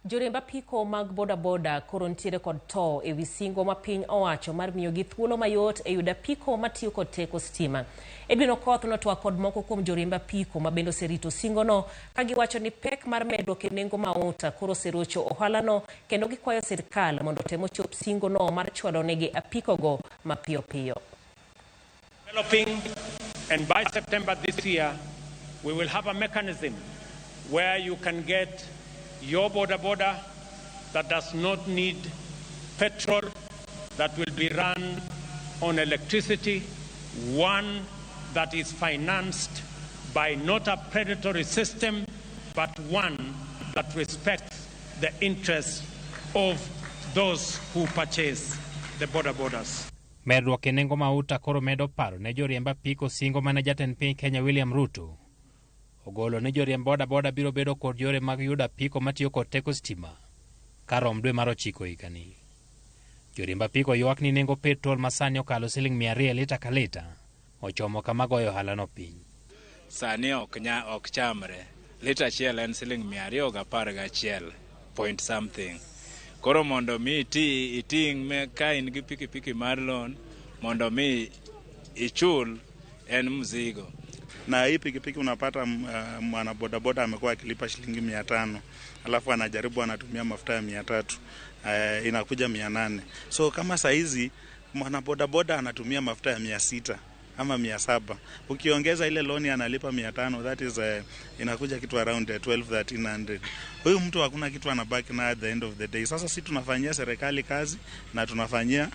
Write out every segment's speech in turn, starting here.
Joriemb apiko mag bodaboda koro ntiere kod to ewi singo ma piny owacho mar miyogi thuolo mayot e yudo apiko matiyo kod teko sitima. Edwin Okoth notwak kod moko kuom joriemb apiko ma bende oserito singono ka giwacho ni pek mar medruok e nengo mauta koro oserocho ohalano kendo gikwayo sirkal mondo tem ochop singono mar chwalo negi apikogo mapiyo piyo. Developing, and by September this year we will have a mechanism where you can get your boda that does not need petrol, that will be run on electricity, one that is financed by not a predatory system, but one that respects the interests of those who purchase the bodas. Medruok e nengo mauta koro medo paro ne joriemb apiko singo mane jatend piny Kenya William Ruto ogolo ni joriemb boda biro bedo kod yore mag yudo apiko matiyo kod teko sitima karom dwe mar 9 higani. Joriemb apiko ywak ni nengo petrol masani okalo $200 lita ka lita ochomo kama goyo ohalano piny. Sani ok chamre. Lita achiel en $211 point something. Koro mondo mi iting me ka in gi pikipiki mar loan mondo mi ichul en mzigo. Na hii pikipiki unapata mwana bodaboda amekuwa akilipa shilingi 500, alafu anajaribu anatumia mafuta ya 300, inakuja 800. So kama saizi mwana bodaboda anatumia mafuta ya 600 ama 700, ukiongeza ile loan analipa 500, that is inakuja kitu around 1200-1300. Huyu mtu hakuna kitu anabaki na at the end of the day. Sasa sisi tunafanyia serikali kazi na tunafanyia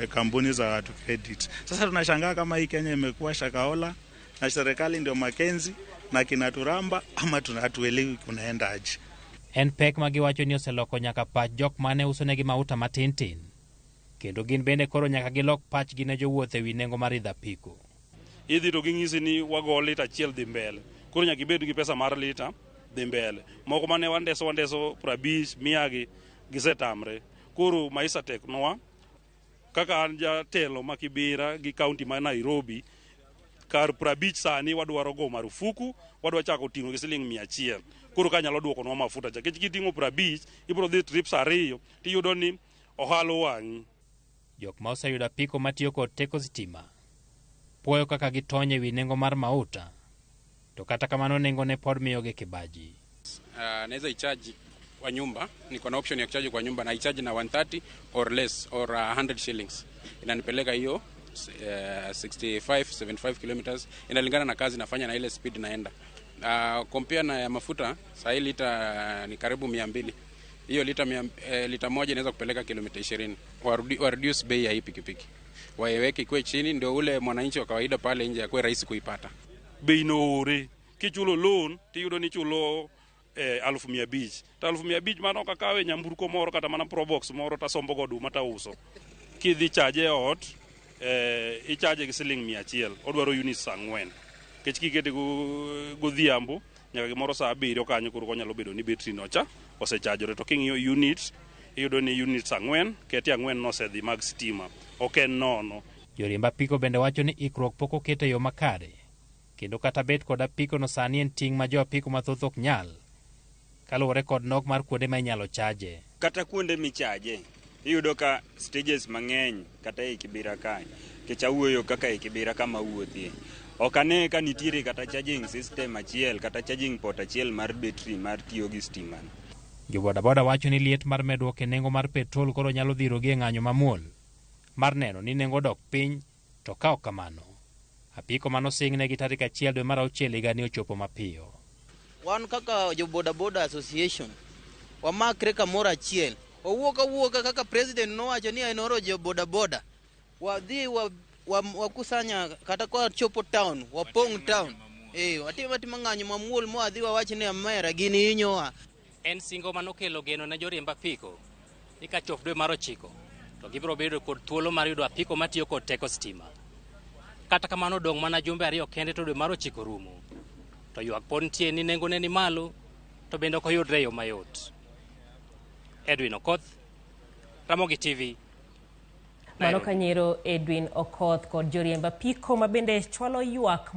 kampuni za watu credit. Sasa tunashangaa kama hii Kenya imekuwa shakaola na serikali ndio Makenzi na kinaturamba ama tunatuelewi kunaenda aje. En pek magiwacho ni oseloko nyaka pach jok mane uso negi mauta matin. Kendo gin bende koro nyaka gilok pach gi ne jowuoth ewi nengo mar idho apiko. Idhi to ging'isi ni wago lita achiel dhi mbele. Koro nyaka ibed gi pesa mar lita dhi mbele. Moko mane wandeso 50 100 gisetamre. Koro maisha tek nowa kaka an jatelo ma Kibera gi kaunti ma Nairobi kar 50 sani wadwaro go marufuku, wadwa chako ting'o gi $100. Koro ka nyalo duoko nwa mafuta cha kech kiting'o 50 ibro dhi trips 2 tiyudo ni ohalo wang'i. Jok ma oseyudo apiko matiyo kod teko sitima puoyo kaka gitonye wi nengo mar mauta, to kata kamano nengo ne pod miyogi kibaji. Naweza icharge kwa nyumba, niko na option ya kucharge kwa nyumba na icharge na 130 or less or 100 shillings. Inanipeleka hiyo 65-75 kilometers, inalingana na kazi nafanya na ile speed naenda. Compare na ya mafuta, saa hii lita ni karibu 200. Hiyo lita moja inaweza kupeleka kilomita 20. Wa reduce bei ya hii pikipiki. Waiweke ikuwe chini ndio ule mwananchi wa kawaida pale nje akuwe rahisi kuipata. Bei noore, kichulo loan tiyudo ni chulo 1,500. Ta 1,500 mano kakawe nyamburko moro kata mana probox moro ta sombo godu mata uso. Kidhi charge ot i-charge gi $100. Odwaro units 4. Kech kikete godhiambo nyaka gimoro saa 7 kanyo koro konyalo bedo ni battery nocha osechajore, to king'iyo unit iyudo ni units 4 keti 4 nosedhi mag sitima. Ok en nono. Joriemb apiko bende wacho ni ikruok pok okete yo makare, kendo kata bet kod apiko no sani en ting' ma jo apiko mathoth ok nyal kaluwore kod nok mar kuonde ma inyalo chaje. Kata kuonde michaje iyudo ka stages mang'eny kata e Kibera kae, kech awuoyo kaka e Kibera kama wuothie, ok ane ka nitiere kata charging system achiel kata charging port achiel mar battery mar tiyo gi stima. Jo bodaboda wacho ni liet mar medruok e nengo mar petrol koro nyalo dhirogi e ng'anyo mamuol mar neno ni nengo dok piny, to ka ok kamano apiko manosing negi tarik 1 dwe mar 6 higani ochopo mapiyo. Wan kaka jo bodaboda association wamakre kamoro achiel, owuoka kaka president nowacho ni en oro jo bodaboda wadhi wakusanya kata kwa chopo town wapong town watima ng'anyo mamuol mo adhi wawach ni amera gini inyowa. En singo manokelo geno na joriemb apiko ni ka chop dwe mar 9 to gibiro bedo kod thuolo mar yudo apiko matiyo kod teko sitima. Kata kamano dong' mana jumbe 2 kende to dwe mar 9 rumo, to ywak pod nitie ni nengo ne ni malo to bende ok oyudre yo mayot. Edwin Okoth, Ramogi TV. Mano kanyero Edwin Okoth kod joriemb apiko ma bende chwalo ywak